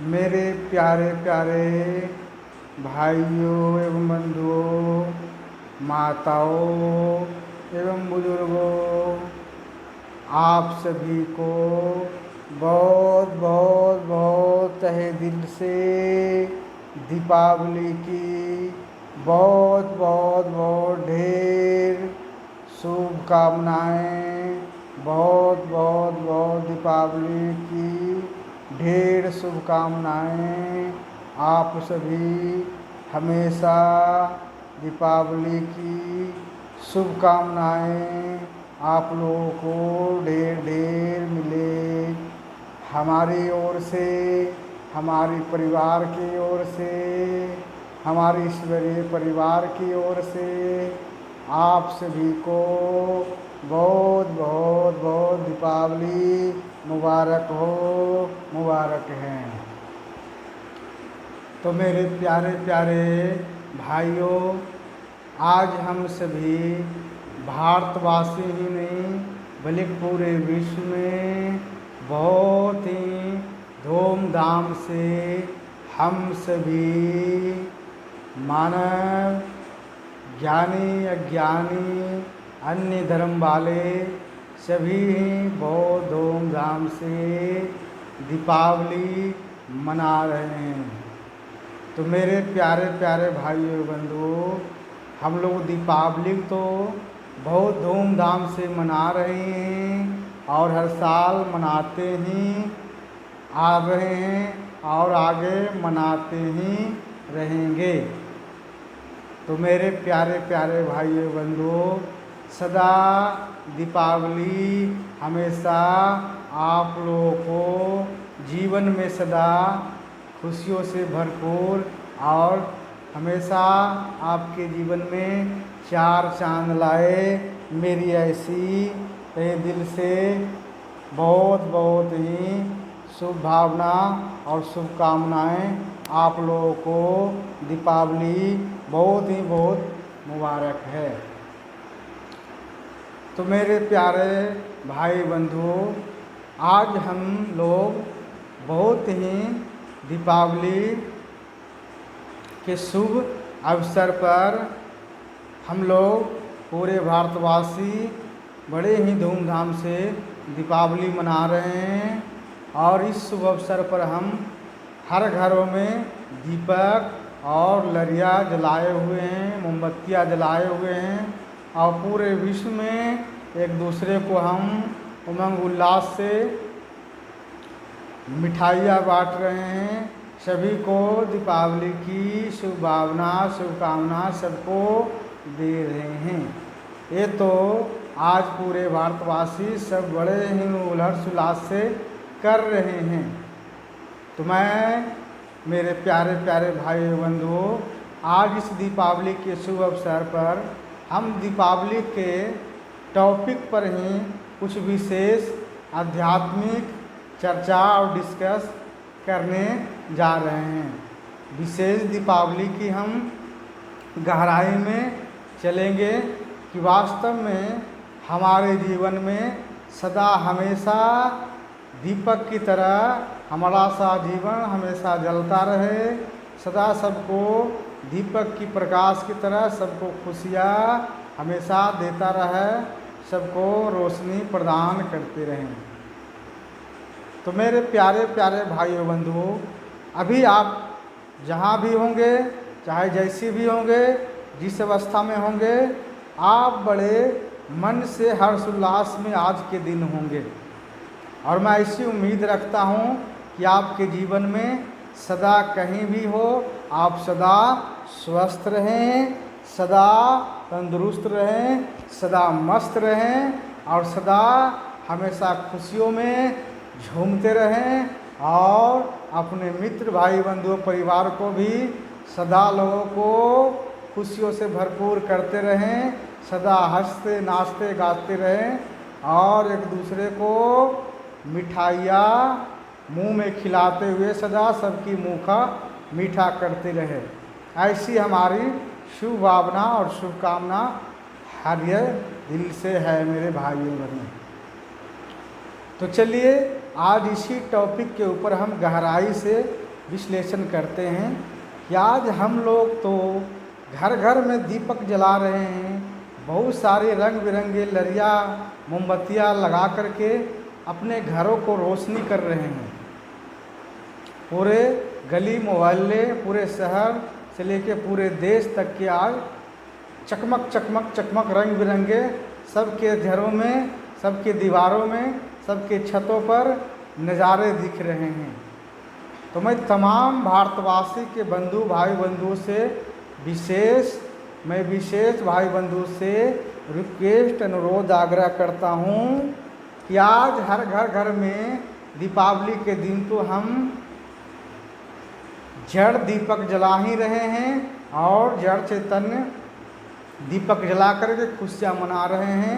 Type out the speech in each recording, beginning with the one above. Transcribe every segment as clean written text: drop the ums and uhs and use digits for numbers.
मेरे प्यारे प्यारे भाइयों एवं बंधुओं, माताओं एवं बुजुर्गों, आप सभी को बहुत बहुत बहुत तहे दिल से दीपावली की बहुत बहुत बहुत ढेर शुभकामनाएँ। बहुत बहुत बहुत दीपावली की ढेर शुभकामनाएँ। आप सभी हमेशा दीपावली की शुभकामनाएँ आप लोगों को ढेर ढेर मिले। हमारी ओर से, हमारी परिवार की ओर से, हमारे ईश्वरीय परिवार की ओर से आप सभी को बहुत बहुत बहुत दीपावली मुबारक हो, मुबारक हैं। तो मेरे प्यारे प्यारे भाइयों, आज हम सभी भारतवासी ही नहीं बल्कि पूरे विश्व में बहुत ही धूमधाम से हम सभी मानव, ज्ञानी अज्ञानी, अन्य धर्म वाले सभी बहुत धूमधाम से दीपावली मना रहे हैं। तो मेरे प्यारे प्यारे भाइयों बंधुओं, हम लोग दीपावली तो बहुत धूमधाम से मना रहे हैं और हर साल मनाते ही आ रहे हैं और आगे मनाते ही रहेंगे। तो मेरे प्यारे प्यारे भाइयों बंधुओं, सदा दीपावली हमेशा आप लोगों को जीवन में सदा खुशियों से भरपूर और हमेशा आपके जीवन में चार चांद लाए, मेरी ऐसी तहे दिल से बहुत बहुत ही शुभ भावना और शुभकामनाएँ। आप लोगों को दीपावली बहुत ही बहुत मुबारक है। तो मेरे प्यारे भाई बंधुओं, आज हम लोग बहुत ही दीपावली के शुभ अवसर पर हम लोग पूरे भारतवासी बड़े ही धूमधाम से दीपावली मना रहे हैं। और इस शुभ अवसर पर हम हर घरों में दीपक और लरिया जलाए हुए हैं, मोमबत्तियाँ जलाए हुए हैं और पूरे विश्व में एक दूसरे को हम उमंग उल्लास से मिठाइयाँ बांट रहे हैं। सभी को दीपावली की शुभ भावना, शुभकामना सबको दे रहे हैं। ये तो आज पूरे भारतवासी सब बड़े ही उल्लास उल्लास से कर रहे हैं। तो मैं मेरे प्यारे प्यारे भाई बंधुओं, आज इस दीपावली के शुभ अवसर पर हम दीपावली के टॉपिक पर ही कुछ विशेष आध्यात्मिक चर्चा और डिस्कस करने जा रहे हैं। विशेष दीपावली की हम गहराई में चलेंगे कि वास्तव में हमारे जीवन में सदा हमेशा दीपक की तरह हमारा सा जीवन हमेशा जलता रहे, सदा सबको दीपक की प्रकाश की तरह सबको खुशियाँ हमेशा देता रहे, सबको रोशनी प्रदान करते रहें। तो मेरे प्यारे प्यारे भाइयों बंधुओं, अभी आप जहाँ भी होंगे, चाहे जैसी भी होंगे, जिस अवस्था में होंगे, आप बड़े मन से हर्षोल्लास में आज के दिन होंगे। और मैं ऐसी उम्मीद रखता हूँ कि आपके जीवन में सदा कहीं भी हो, आप सदा स्वस्थ रहें, सदा तंदुरुस्त रहें, सदा मस्त रहें और सदा हमेशा खुशियों में झूमते रहें और अपने मित्र भाई बंधुओं परिवार को भी सदा लोगों को खुशियों से भरपूर करते रहें, सदा हंसते नाचते गाते रहें और एक दूसरे को मिठाइयाँ मुंह में खिलाते हुए सदा सबकी मुँह का मीठा करते रहे। ऐसी हमारी शुभ भावना और शुभकामना हर दिल से है मेरे भाइयों बहनों। तो चलिए आज इसी टॉपिक के ऊपर हम गहराई से विश्लेषण करते हैं कि आज हम लोग तो घर घर में दीपक जला रहे हैं, बहुत सारे रंग बिरंगे लरिया मोमबत्तियाँ लगा करके अपने घरों को रोशनी कर रहे हैं। पूरे गली मोहल्ले, पूरे शहर से लेके पूरे देश तक के आज चकमक चकमक चकमक रंग बिरंगे सबके घरों में, सबके दीवारों में, सबके छतों पर नज़ारे दिख रहे हैं। तो मैं तमाम भारतवासी के बंधु भाई बंधुओं से विशेष भाई बंधु से रिक्वेस्ट अनुरोध आग्रह करता हूँ कि आज हर घर में दीपावली के दिन तो हम जड़ दीपक जला ही रहे हैं और जड़ चैतन्य दीपक जला करके खुशियाँ मना रहे हैं।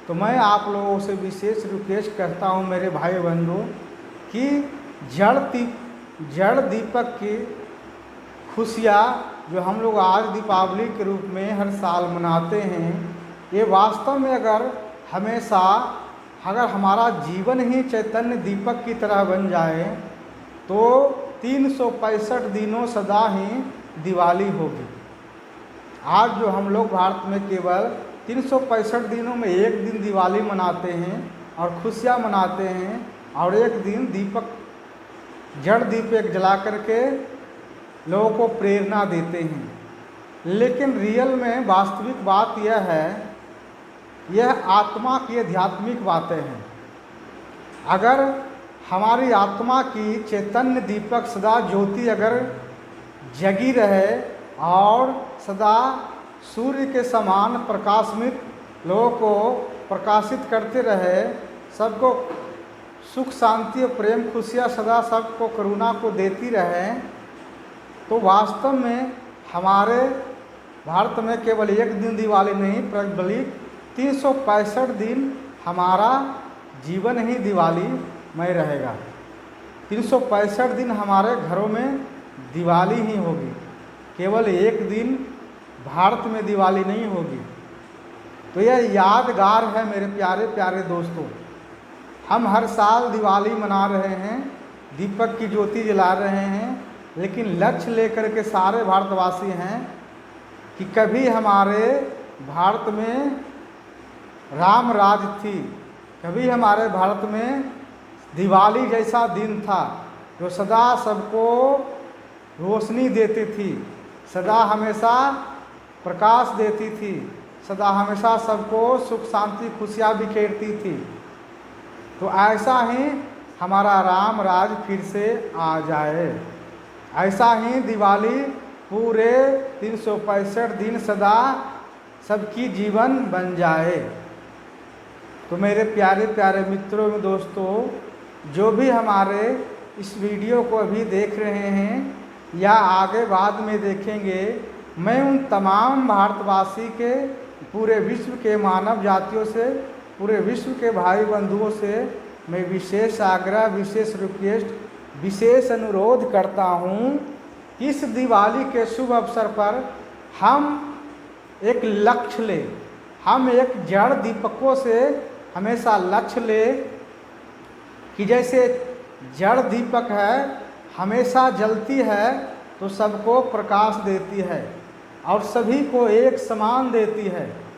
तो मैं आप लोगों से विशेष रिक्वेस्ट करता हूँ मेरे भाई बंधु कि जड़ दीपक की खुशियाँ जो हम लोग आज दीपावली के रूप में हर साल मनाते हैं, ये वास्तव में अगर हमारा जीवन ही चैतन्य दीपक की तरह बन जाए तो 365 दिनों सदा ही दिवाली होगी। आज जो हम लोग भारत में केवल 365 दिनों में एक दिन दिवाली मनाते हैं और खुशियाँ मनाते हैं और एक दिन जड़ दीपक जला करके लोगों को प्रेरणा देते हैं। लेकिन रियल में वास्तविक बात यह है, यह आत्मा की आध्यात्मिक बातें हैं। अगर हमारी आत्मा की चैतन्य दीपक सदा ज्योति अगर जगी रहे और सदा सूर्य के समान प्रकाशमित लोगों को प्रकाशित करते रहे, सबको सुख शांति और प्रेम खुशियाँ सदा सबको करुणा को देती रहे, तो वास्तव में हमारे भारत में केवल एक दिन दिवाली नहीं बल्कि 365 दिन हमारा जीवन ही दिवाली में रहेगा। 365 दिन हमारे घरों में दिवाली ही होगी, केवल एक दिन भारत में दिवाली नहीं होगी। तो यह यादगार है मेरे प्यारे प्यारे दोस्तों। हम हर साल दिवाली मना रहे हैं, दीपक की ज्योति जला रहे हैं, लेकिन लक्ष्य लेकर के सारे भारतवासी हैं कि कभी हमारे भारत में राम राज थी, कभी हमारे भारत में दिवाली जैसा दिन था जो सदा सबको रोशनी देती थी, सदा हमेशा प्रकाश देती थी, सदा हमेशा सबको सुख शांति खुशियाँ बिखेरती थी। तो ऐसा ही हमारा राम राज फिर से आ जाए, ऐसा ही दिवाली पूरे 365 दिन सदा सबकी जीवन बन जाए। तो मेरे प्यारे प्यारे मित्रों दोस्तों, जो भी हमारे इस वीडियो को अभी देख रहे हैं या आगे बाद में देखेंगे, मैं उन तमाम भारतवासी के, पूरे विश्व के मानव जातियों से, पूरे विश्व के भाई बंधुओं से मैं विशेष आग्रह, विशेष रिक्वेस्ट, विशेष अनुरोध करता हूँ कि इस दिवाली के शुभ अवसर पर हम एक लक्ष्य लें, हम एक जड़ दीपकों से हमेशा लक्ष्य लें कि जैसे जड़ दीपक है हमेशा जलती है तो सबको प्रकाश देती है और सभी को एक समान देती है,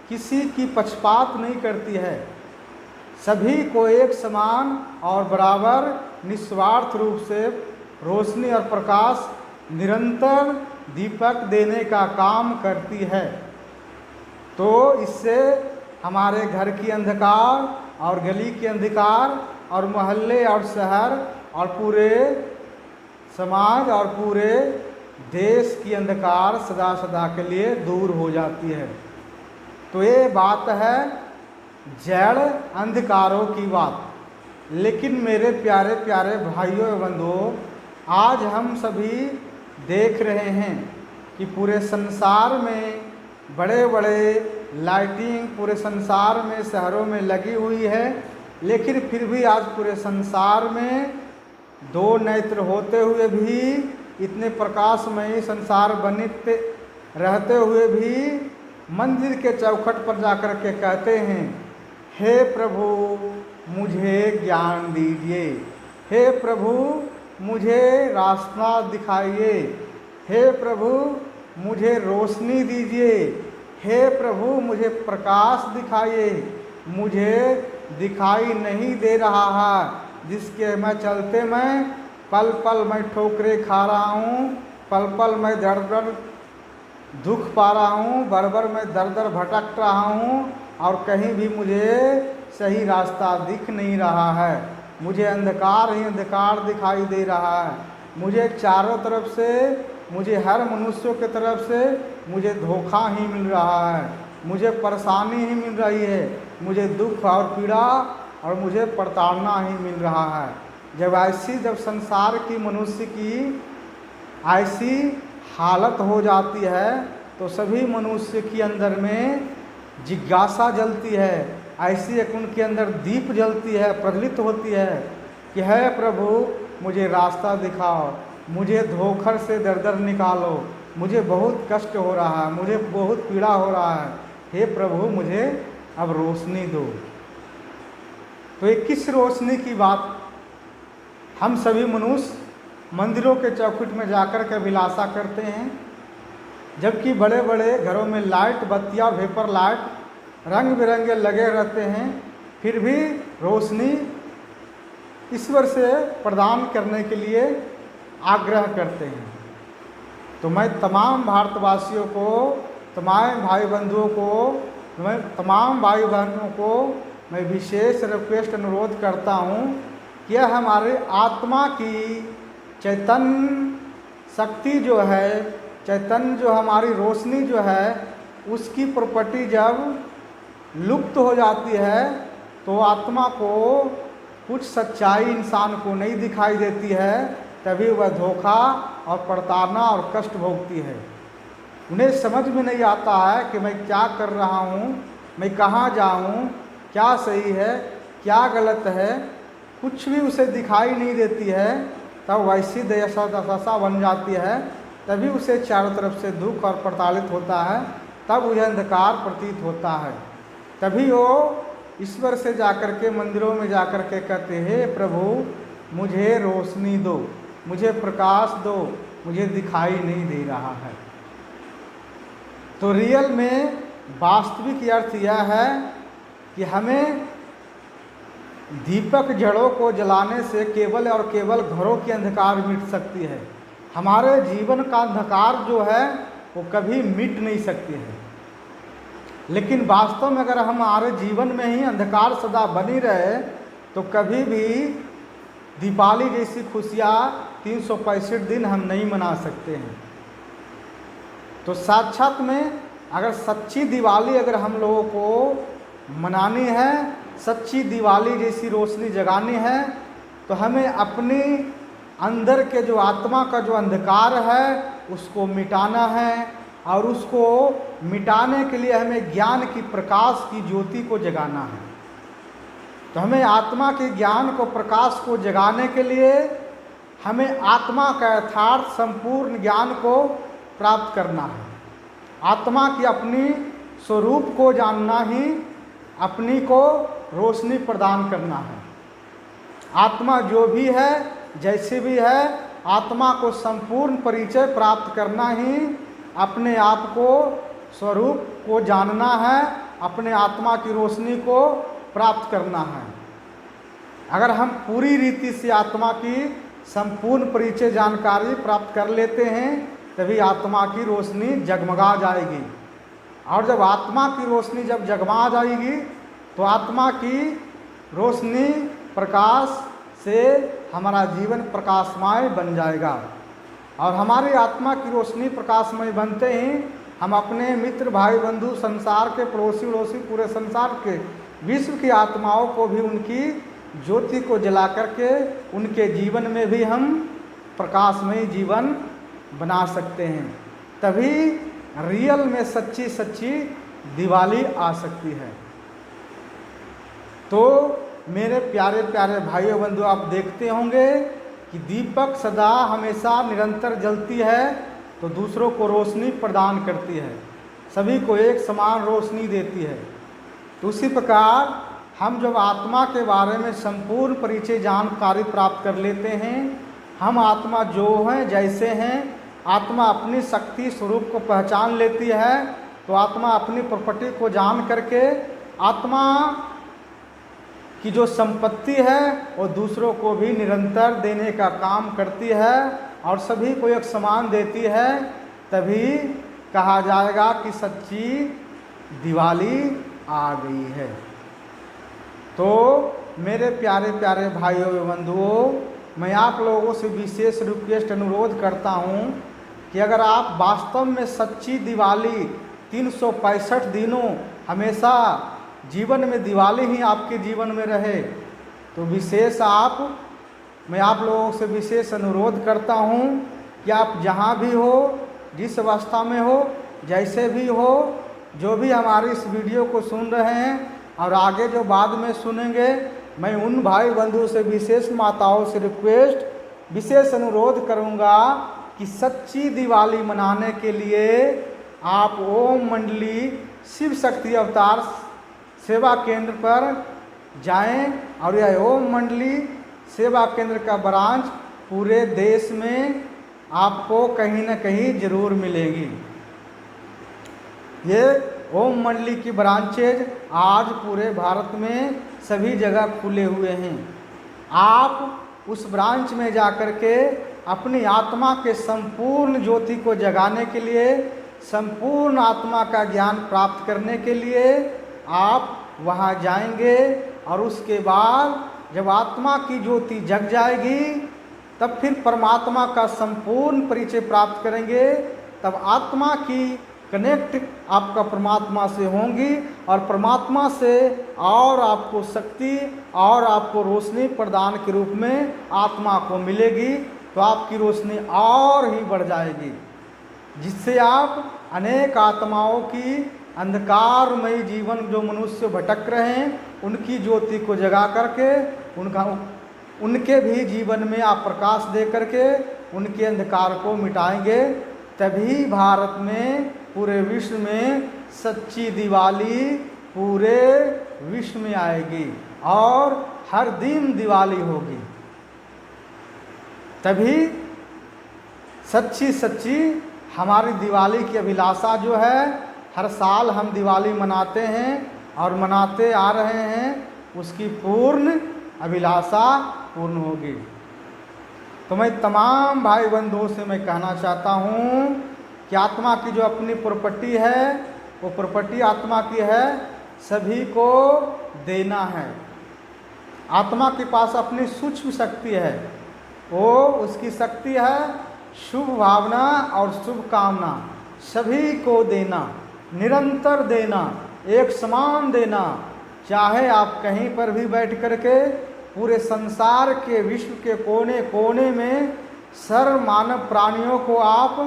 किसी की पक्षपात नहीं करती है, सभी को एक समान और बराबर निस्वार्थ रूप से रोशनी और प्रकाश निरंतर दीपक देने का काम करती है। तो इससे हमारे घर की अंधकार और गली के अंधकार और मोहल्ले और शहर और पूरे समाज और पूरे देश की अंधकार सदा सदा के लिए दूर हो जाती है। तो ये बात है जड़ अंधकारों की बात। लेकिन मेरे प्यारे प्यारे भाइयों एवं बंधुओं, आज हम सभी देख रहे हैं कि पूरे संसार में बड़े बड़े लाइटिंग पूरे संसार में शहरों में लगी हुई है, लेकिन फिर भी आज पूरे संसार में दो नेत्र होते हुए भी, इतने प्रकाशमय संसार बनित रहते हुए भी मंदिर के चौखट पर जाकर के कहते हैं, हे प्रभु मुझे ज्ञान दीजिए, हे प्रभु मुझे रास्ता दिखाइए। हे प्रभु मुझे रोशनी दीजिए। हे प्रभु मुझे प्रकाश दिखाइए। मुझे दिखाई नहीं दे रहा है जिसके मैं चलते मैं पल पल मैं ठोकरें खा रहा हूँ, पल पल मैं दर दर दुख पा रहा हूँ, बर बर मैं दर दर भटक रहा हूँ और कहीं भी मुझे सही रास्ता दिख नहीं रहा है। मुझे अंधकार ही अंधकार दिखाई दे रहा है। मुझे चारों तरफ से, मुझे हर मनुष्यों की तरफ से मुझे धोखा ही मिल रहा है, मुझे परेशानी ही मिल रही है, मुझे दुख और पीड़ा और मुझे प्रताड़ना ही मिल रहा है। जब संसार की मनुष्य की ऐसी हालत हो जाती है तो सभी मनुष्य के अंदर में जिज्ञासा जलती है, ऐसी एक उनके अंदर दीप जलती है, प्रज्वलित होती है कि है प्रभु मुझे रास्ता दिखाओ, मुझे धोखर से दर दर निकालो, मुझे बहुत कष्ट हो रहा है, मुझे बहुत पीड़ा हो रहा है, हे प्रभु मुझे अब रोशनी दो। तो ये किस रोशनी की बात? हम सभी मनुष्य मंदिरों के चौखट में जाकर के अभिलाषा करते हैं, जबकि बड़े बड़े घरों में लाइट बत्तियाँ वेपर लाइट रंग बिरंगे लगे रहते हैं, फिर भी रोशनी ईश्वर से प्रदान करने के लिए आग्रह करते हैं। तो मैं तमाम भारतवासियों को, तमाम भाई बंधुओं को, तमाम भाई बहनों को मैं विशेष रिक्वेस्ट अनुरोध करता हूँ कि यह हमारे आत्मा की चैतन्य शक्ति जो है, चैतन्य जो हमारी रोशनी जो है, उसकी प्रॉपर्टी जब लुप्त हो जाती है तो आत्मा को कुछ सच्चाई इंसान को नहीं दिखाई देती है, तभी वह धोखा और प्रताड़ना और कष्ट भोगती है। उन्हें समझ में नहीं आता है कि मैं क्या कर रहा हूँ, मैं कहाँ जाऊँ, क्या सही है क्या गलत है, कुछ भी उसे दिखाई नहीं देती है। तब वैसी दशा बन जाती है, तभी उसे चारों तरफ से दुख और प्रताड़ित होता है, तब उसे अंधकार प्रतीत होता है। तभी वो ईश्वर से जाकर के मंदिरों में जाकर के कहते हैं प्रभु मुझे रोशनी दो, मुझे प्रकाश दो, मुझे दिखाई नहीं दे रहा है। तो रियल में वास्तविक अर्थ यह है कि हमें दीपक जड़ों को जलाने से केवल और केवल घरों की अंधकार मिट सकती है। हमारे जीवन का अंधकार जो है वो कभी मिट नहीं सकती है। लेकिन वास्तव में अगर हमारे जीवन में ही अंधकार सदा बनी रहे तो कभी भी दीपावली जैसी खुशियाँ 365 दिन हम नहीं मना सकते हैं। तो साक्षात में अगर सच्ची दिवाली अगर हम लोगों को मनानी है, सच्ची दिवाली जैसी रोशनी जगानी है, तो हमें अपनी अंदर के जो आत्मा का जो अंधकार है उसको मिटाना है, और उसको मिटाने के लिए हमें ज्ञान की प्रकाश की ज्योति को जगाना है। तो हमें आत्मा के ज्ञान को प्रकाश को जगाने के लिए हमें आत्मा का यथार्थ संपूर्ण ज्ञान को प्राप्त करना है। आत्मा की अपनी स्वरूप को जानना ही अपनी को रोशनी प्रदान करना है। आत्मा जो भी है जैसे भी है, आत्मा को संपूर्ण परिचय प्राप्त करना ही अपने आप को स्वरूप को जानना है, अपने आत्मा की रोशनी को प्राप्त करना है। अगर हम पूरी रीति से आत्मा की संपूर्ण परिचय जानकारी प्राप्त कर लेते हैं तभी आत्मा की रोशनी जगमगा जाएगी। और जब आत्मा की रोशनी जब जगमगा जाएगी तो आत्मा की रोशनी प्रकाश से हमारा जीवन प्रकाशमय बन जाएगा। और हमारी आत्मा की रोशनी प्रकाशमय बनते ही हम अपने मित्र भाई बंधु संसार के पड़ोसी उड़ोसी पूरे संसार के विश्व की आत्माओं को भी उनकी ज्योति को जला करके उनके जीवन में भी हम प्रकाशमय जीवन बना सकते हैं। तभी रियल में सच्ची सच्ची दिवाली आ सकती है। तो मेरे प्यारे प्यारे भाइयों बंधु, आप देखते होंगे कि दीपक सदा हमेशा निरंतर जलती है तो दूसरों को रोशनी प्रदान करती है, सभी को एक समान रोशनी देती है। तो उसी प्रकार हम जब आत्मा के बारे में संपूर्ण परिचय जानकारी प्राप्त कर लेते हैं, हम आत्मा जो हैं जैसे हैं, आत्मा अपनी शक्ति स्वरूप को पहचान लेती है, तो आत्मा अपनी प्रॉपर्टी को जान करके आत्मा की जो संपत्ति है वो दूसरों को भी निरंतर देने का काम करती है और सभी को एक समान देती है। तभी कहा जाएगा कि सच्ची दिवाली आ गई है। तो मेरे प्यारे प्यारे भाइयों एवं बंधुओं, मैं आप लोगों से विशेष रिक्वेस्ट अनुरोध करता हूँ कि अगर आप वास्तव में सच्ची दिवाली 365 दिनों हमेशा जीवन में दिवाली ही आपके जीवन में रहे, तो मैं आप लोगों से विशेष अनुरोध करता हूँ कि आप जहाँ भी हो, जिस अवस्था में हो, जैसे भी हो, जो भी हमारी इस वीडियो को सुन रहे हैं और आगे जो बाद में सुनेंगे, मैं उन भाई बंधु से विशेष माताओं से विशेष अनुरोध करूँगा कि सच्ची दिवाली मनाने के लिए आप ओम मंडली शिव शक्ति अवतार सेवा केंद्र पर जाएं और यह ओम मंडली सेवा केंद्र का ब्रांच पूरे देश में आपको कहीं न कहीं जरूर मिलेगी। ये ओम मंडली की ब्रांचेज आज पूरे भारत में सभी जगह खुले हुए हैं। आप उस ब्रांच में जाकर के अपनी आत्मा के संपूर्ण ज्योति को जगाने के लिए, संपूर्ण आत्मा का ज्ञान प्राप्त करने के लिए आप वहाँ जाएंगे और उसके बाद जब आत्मा की ज्योति जग जाएगी तब फिर परमात्मा का संपूर्ण परिचय प्राप्त करेंगे। तब आत्मा की कनेक्ट आपका परमात्मा से होंगी और परमात्मा से और आपको शक्ति और आपको रोशनी प्रदान के रूप में आत्मा को मिलेगी, तो आपकी रोशनी और ही बढ़ जाएगी, जिससे आप अनेक आत्माओं की अंधकारमयी जीवन जो मनुष्य भटक रहे हैं उनकी ज्योति को जगा करके उनके भी जीवन में आप प्रकाश दे करके उनके अंधकार को मिटाएंगे। तभी भारत में, पूरे विश्व में सच्ची दिवाली पूरे विश्व में आएगी और हर दिन दिवाली होगी। तभी सच्ची हमारी दिवाली की अभिलाषा जो है, हर साल हम दिवाली मनाते हैं और मनाते आ रहे हैं, उसकी पूर्ण अभिलाषा पूर्ण होगी। तो मैं तमाम भाई बंधुओं से मैं कहना चाहता हूँ कि आत्मा की जो अपनी प्रॉपर्टी है वो प्रॉपर्टी आत्मा की है, सभी को देना है। आत्मा के पास अपनी सूक्ष्म शक्ति है, वो उसकी शक्ति है शुभ भावना और शुभ कामना, सभी को देना, निरंतर देना, एक समान देना। चाहे आप कहीं पर भी बैठ करके पूरे संसार के विश्व के कोने कोने में सर्व मानव प्राणियों को आप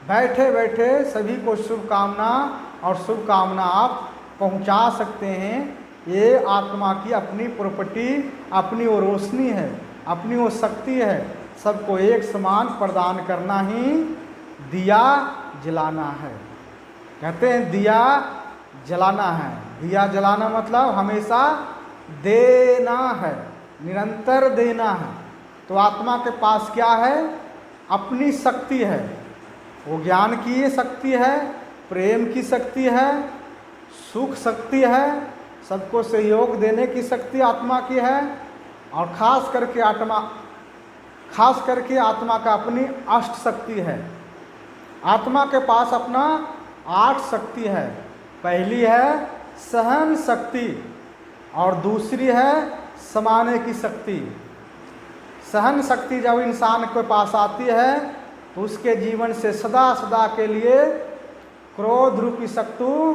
बैठे बैठे सभी को शुभकामना और शुभकामना आप पहुंचा सकते हैं। ये आत्मा की अपनी प्रॉपर्टी, अपनी वो रोशनी है, अपनी वो शक्ति है। सबको एक समान प्रदान करना ही दिया जलाना है। कहते हैं दिया जलाना है। दिया जलाना मतलब हमेशा देना है, निरंतर देना है। तो आत्मा के पास क्या है? अपनी शक्ति है। वो ज्ञान की ये शक्ति है, प्रेम की शक्ति है, सुख शक्ति है, सबको सहयोग देने की शक्ति आत्मा की है। और खास करके आत्मा का अपनी अष्ट शक्ति है। आत्मा के पास अपना 8 शक्ति है। पहली है सहन शक्ति और दूसरी है समाने की शक्ति। सहन शक्ति जब इंसान के पास आती है तो उसके जीवन से सदा सदा के लिए क्रोध रूपी शत्रु,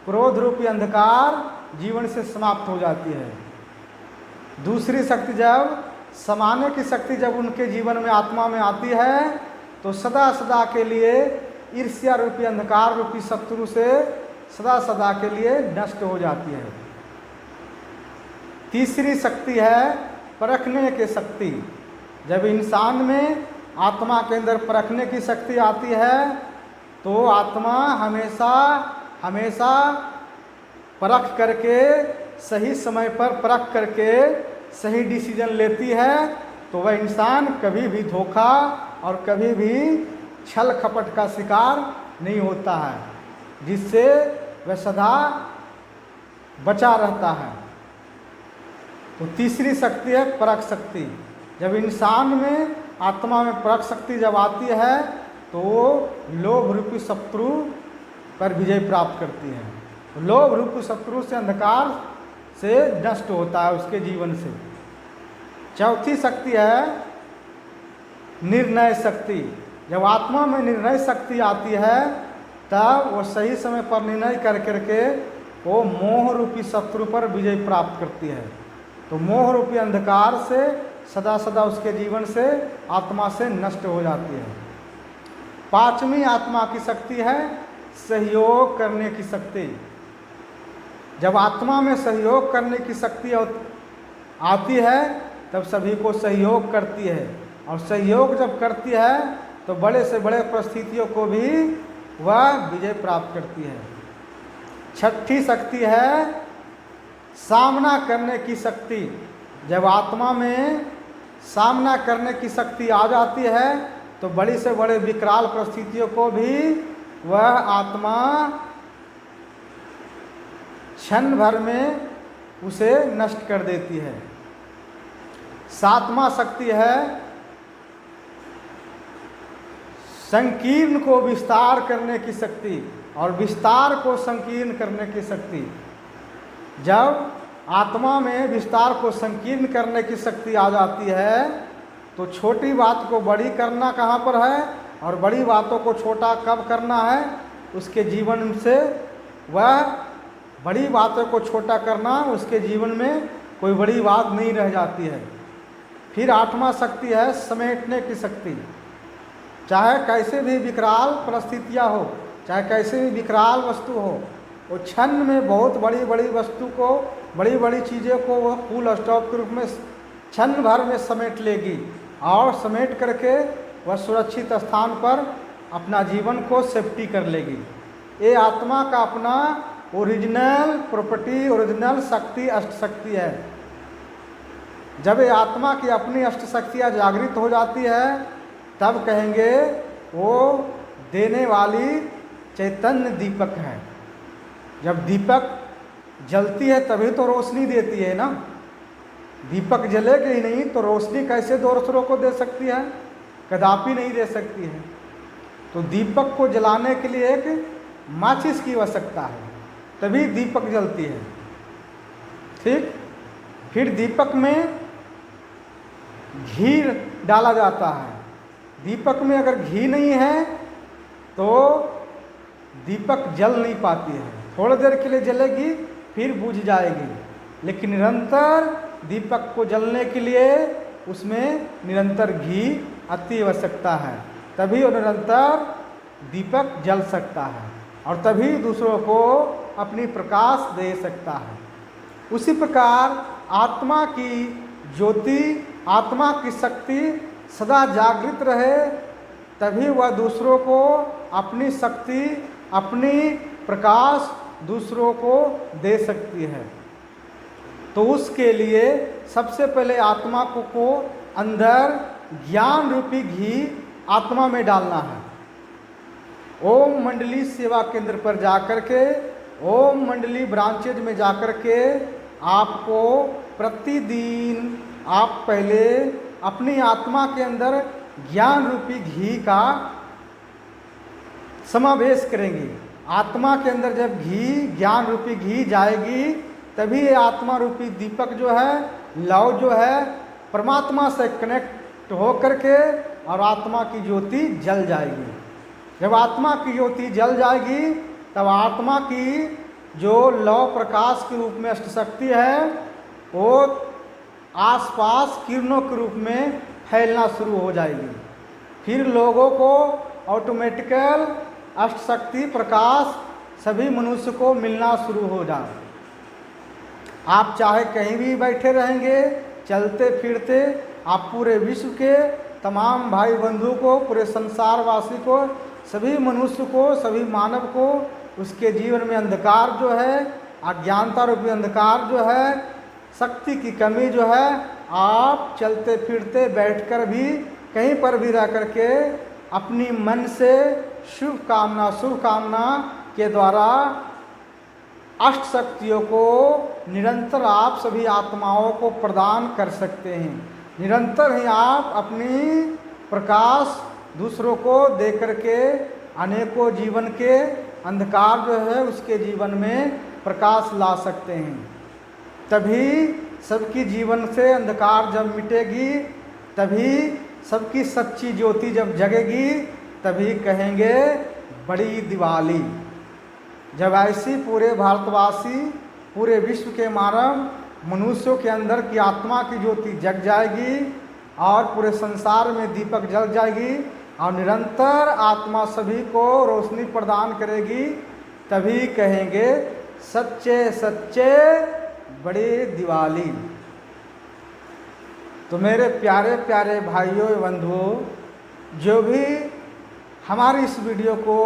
क्रोध रूपी अंधकार जीवन से समाप्त हो जाती है। दूसरी शक्ति जब समाने की शक्ति जब उनके जीवन में आत्मा में आती है तो सदा सदा के लिए ईर्ष्या रूपी अंधकार रूपी शत्रु से सदा सदा के लिए नष्ट हो जाती है। तीसरी शक्ति है परखने की शक्ति। जब इंसान में आत्मा के अंदर परखने की शक्ति आती है तो आत्मा हमेशा परख करके, सही समय पर परख करके सही डिसीजन लेती है तो वह इंसान कभी भी धोखा और कभी भी छल कपट का शिकार नहीं होता है, जिससे वह सदा बचा रहता है। तो तीसरी शक्ति है परख शक्ति। जब इंसान में, आत्मा में परख शक्ति जब आती है तो वो लोभ रूपी शत्रु पर विजय प्राप्त करती है। लोभ रूपी शत्रु से, अंधकार से नष्ट होता है उसके जीवन से। चौथी शक्ति है निर्णय शक्ति। जब आत्मा में निर्णय शक्ति आती है तब वो सही समय पर निर्णय कर करके वो मोह रूपी शत्रु पर विजय प्राप्त करती है। तो मोह रूपी अंधकार से सदा सदा उसके जीवन से, आत्मा से नष्ट हो जाती है। पांचवी आत्मा की शक्ति है सहयोग करने की शक्ति। जब आत्मा में सहयोग करने की शक्ति आती है तब सभी को सहयोग करती है, और सहयोग जब करती है तो बड़े से बड़े परिस्थितियों को भी वह विजय प्राप्त करती है। छठी शक्ति है सामना करने की शक्ति। जब आत्मा में सामना करने की शक्ति आ जाती है तो बड़ी से बड़े विकराल परिस्थितियों को भी वह आत्मा क्षण भर में उसे नष्ट कर देती है। सातवां शक्ति है संकीर्ण को विस्तार करने की शक्ति और विस्तार को संकीर्ण करने की शक्ति। जब आत्मा में विस्तार को संकीर्ण करने की शक्ति आ जाती है तो छोटी बात को बड़ी करना कहाँ पर है और बड़ी बातों को छोटा कब करना है, उसके जीवन से वह बड़ी बातों को छोटा करना, उसके जीवन में कोई बड़ी बात नहीं रह जाती है। फिर आठवां शक्ति है समेटने की शक्ति। चाहे कैसे भी विकराल परिस्थितियाँ हो, चाहे कैसे भी विकराल वस्तु हो, वो क्षण में बहुत बड़ी बड़ी वस्तु को, बड़ी बड़ी चीज़ों को वह फुल स्टॉप के रूप में क्षण भर में समेट लेगी और समेट करके वह सुरक्षित स्थान पर अपना जीवन को सेफ्टी कर लेगी। ये आत्मा का अपना ओरिजिनल प्रॉपर्टी, ओरिजिनल शक्ति, अष्ट शक्ति है। जब ये आत्मा की अपनी अष्ट शक्तियाँ जागृत हो जाती है तब कहेंगे वो देने वाली चैतन्य दीपक है। जब दीपक जलती है तभी तो रोशनी देती है ना। दीपक जलेगी ही नहीं तो रोशनी कैसे दूसरों को दे सकती है, कदापि नहीं दे सकती है। तो दीपक को जलाने के लिए एक माचिस की आवश्यकता है, तभी दीपक जलती है। ठीक, फिर दीपक में घी डाला जाता है। दीपक में अगर घी नहीं है तो दीपक जल नहीं पाती है। थोड़ी देर के लिए जलेगी फिर बुझ जाएगी, लेकिन निरंतर दीपक को जलने के लिए उसमें निरंतर घी अति आवश्यकता है, तभी वो निरंतर दीपक जल सकता है और तभी दूसरों को अपनी प्रकाश दे सकता है। उसी प्रकार आत्मा की ज्योति, आत्मा की शक्ति सदा जागृत रहे तभी वह दूसरों को अपनी शक्ति, अपनी प्रकाश दूसरों को दे सकती है। तो उसके लिए सबसे पहले आत्मा को अंदर ज्ञान रूपी घी आत्मा में डालना है। ओम मंडली सेवा केंद्र पर जाकर के, ओम मंडली ब्रांचेज में जाकर के आपको प्रतिदिन आप पहले अपनी आत्मा के अंदर ज्ञान रूपी घी का समावेश करेंगे। आत्मा के अंदर जब घी, ज्ञान रूपी घी जाएगी तभी ये आत्मा रूपी दीपक जो है, लव जो है, परमात्मा से कनेक्ट हो करके और आत्मा की ज्योति जल जाएगी। जब आत्मा की ज्योति जल जाएगी तब आत्मा की जो लव प्रकाश के रूप में अष्ट शक्ति है वो आसपास किरणों के रूप में फैलना शुरू हो जाएगी। फिर लोगों को ऑटोमेटिकल अष्ट शक्ति प्रकाश सभी मनुष्य को मिलना शुरू हो जाए। आप चाहे कहीं भी बैठे रहेंगे, चलते फिरते, आप पूरे विश्व के तमाम भाई बंधु को, पूरे संसारवासी को, सभी मनुष्य को, सभी मानव को उसके जीवन में अंधकार जो है, अज्ञानता रूपी अंधकार जो है, शक्ति की कमी जो है, आप चलते फिरते बैठकर भी कहीं पर भी रह करके अपनी मन से शुभ कामना के द्वारा अष्ट शक्तियों को निरंतर आप सभी आत्माओं को प्रदान कर सकते हैं। निरंतर ही आप अपनी प्रकाश दूसरों को दे करके अनेकों जीवन के अंधकार जो है उसके जीवन में प्रकाश ला सकते हैं। तभी सबकी जीवन से अंधकार जब मिटेगी, तभी सबकी सच्ची ज्योति जब जगेगी, तभी कहेंगे बड़ी दिवाली। जब ऐसी पूरे भारतवासी, पूरे विश्व के मानव मनुष्यों के अंदर की आत्मा की ज्योति जग जाएगी और पूरे संसार में दीपक जल जाएगी और निरंतर आत्मा सभी को रोशनी प्रदान करेगी, तभी कहेंगे सच्चे सच्चे बड़ी दिवाली। तो मेरे प्यारे प्यारे भाइयों एवं बंधुओं, जो भी हमारी इस वीडियो को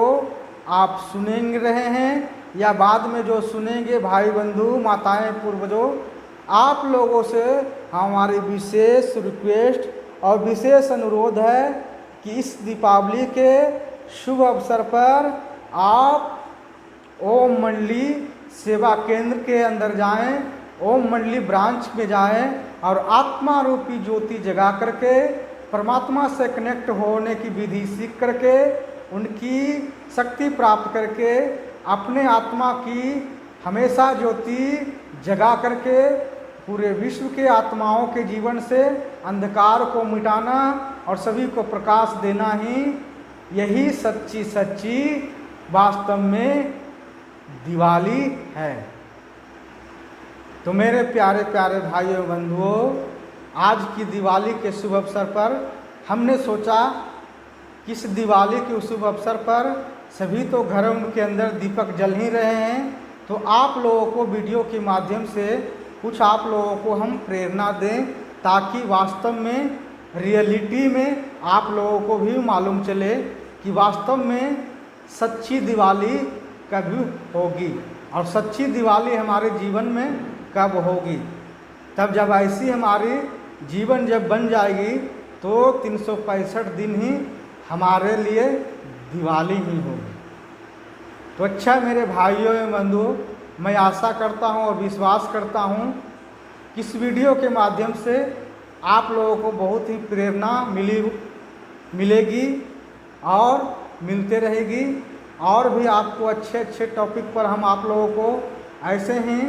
आप सुनेंगे रहे हैं या बाद में जो सुनेंगे भाई बंधु माताएं पूर्वजों, आप लोगों से हमारी विशेष रिक्वेस्ट और विशेष अनुरोध है कि इस दीपावली के शुभ अवसर पर आप ओम मंडली सेवा केंद्र के अंदर जाएं, ओम मंडली ब्रांच में जाएं और आत्मा रूपी ज्योति जगा करके परमात्मा से कनेक्ट होने की विधि सीख करके उनकी शक्ति प्राप्त करके अपने आत्मा की हमेशा ज्योति जगा करके पूरे विश्व के आत्माओं के जीवन से अंधकार को मिटाना और सभी को प्रकाश देना ही यही सच्ची सच्ची वास्तव में दिवाली है। तो मेरे प्यारे प्यारे भाइयों बंधुओं, आज की दिवाली के शुभ अवसर पर हमने सोचा कि इस दिवाली के शुभ अवसर पर सभी तो घरों के अंदर दीपक जल ही रहे हैं, तो आप लोगों को वीडियो के माध्यम से कुछ आप लोगों को हम प्रेरणा दें ताकि वास्तव में रियलिटी में आप लोगों को भी मालूम चले कि वास्तव में सच्ची दिवाली कब होगी और सच्ची दिवाली हमारे जीवन में कब होगी। तब जब ऐसी हमारी जीवन जब बन जाएगी तो 365 दिन ही हमारे लिए दिवाली ही होगी। तो अच्छा मेरे भाइयों एवं बंधुओं, मैं आशा करता हूँ और विश्वास करता हूँ कि इस वीडियो के माध्यम से आप लोगों को बहुत ही प्रेरणा मिलेगी और मिलते रहेगी और भी आपको अच्छे अच्छे टॉपिक पर हम आप लोगों को ऐसे ही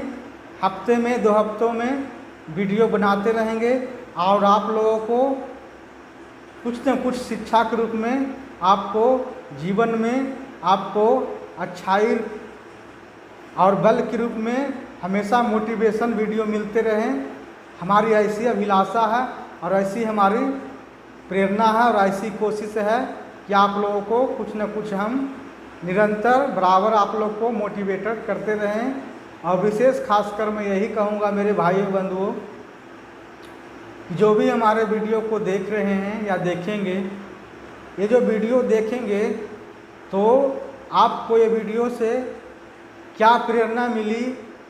हफ्ते में 2 हफ्तों में वीडियो बनाते रहेंगे और आप लोगों को कुछ न कुछ शिक्षा के रूप में आपको जीवन में आपको अच्छाई और बल के रूप में हमेशा मोटिवेशन वीडियो मिलते रहें। हमारी ऐसी अभिलाषा है और ऐसी हमारी प्रेरणा है और ऐसी कोशिश है कि आप लोगों को कुछ न कुछ हम निरंतर बराबर आप लोग को मोटिवेटेड करते रहें। और विशेष खासकर मैं यही कहूँगा मेरे भाइयों बंधुओं, जो भी हमारे वीडियो को देख रहे हैं या देखेंगे, ये जो वीडियो देखेंगे तो आपको ये वीडियो से क्या प्रेरणा मिली,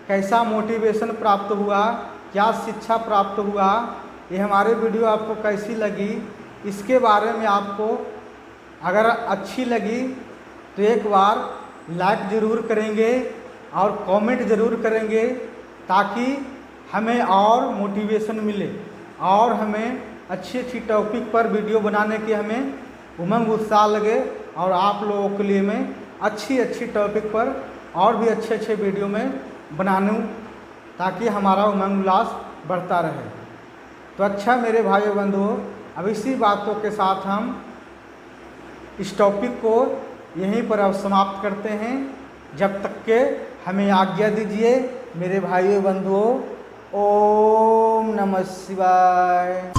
कैसा मोटिवेशन प्राप्त हुआ, क्या शिक्षा प्राप्त हुआ, ये हमारे वीडियो आपको कैसी लगी, इसके बारे में आपको अगर अच्छी लगी तो एक बार लाइक ज़रूर करेंगे और कमेंट ज़रूर करेंगे ताकि हमें और मोटिवेशन मिले और हमें अच्छी अच्छी टॉपिक पर वीडियो बनाने की हमें उमंग उत्साह लगे और आप लोगों के लिए मैं अच्छी अच्छी टॉपिक पर और भी अच्छे अच्छे वीडियो में बनाऊं ताकि हमारा उमंग उल्लास बढ़ता रहे। तो अच्छा मेरे भाइयों बंधुओं, अब इसी बातों के साथ हम इस टॉपिक को यहीं पर अब समाप्त करते हैं। जब तक के हमें आज्ञा दीजिए मेरे भाइयों बंधुओं। ओम नमः शिवाय।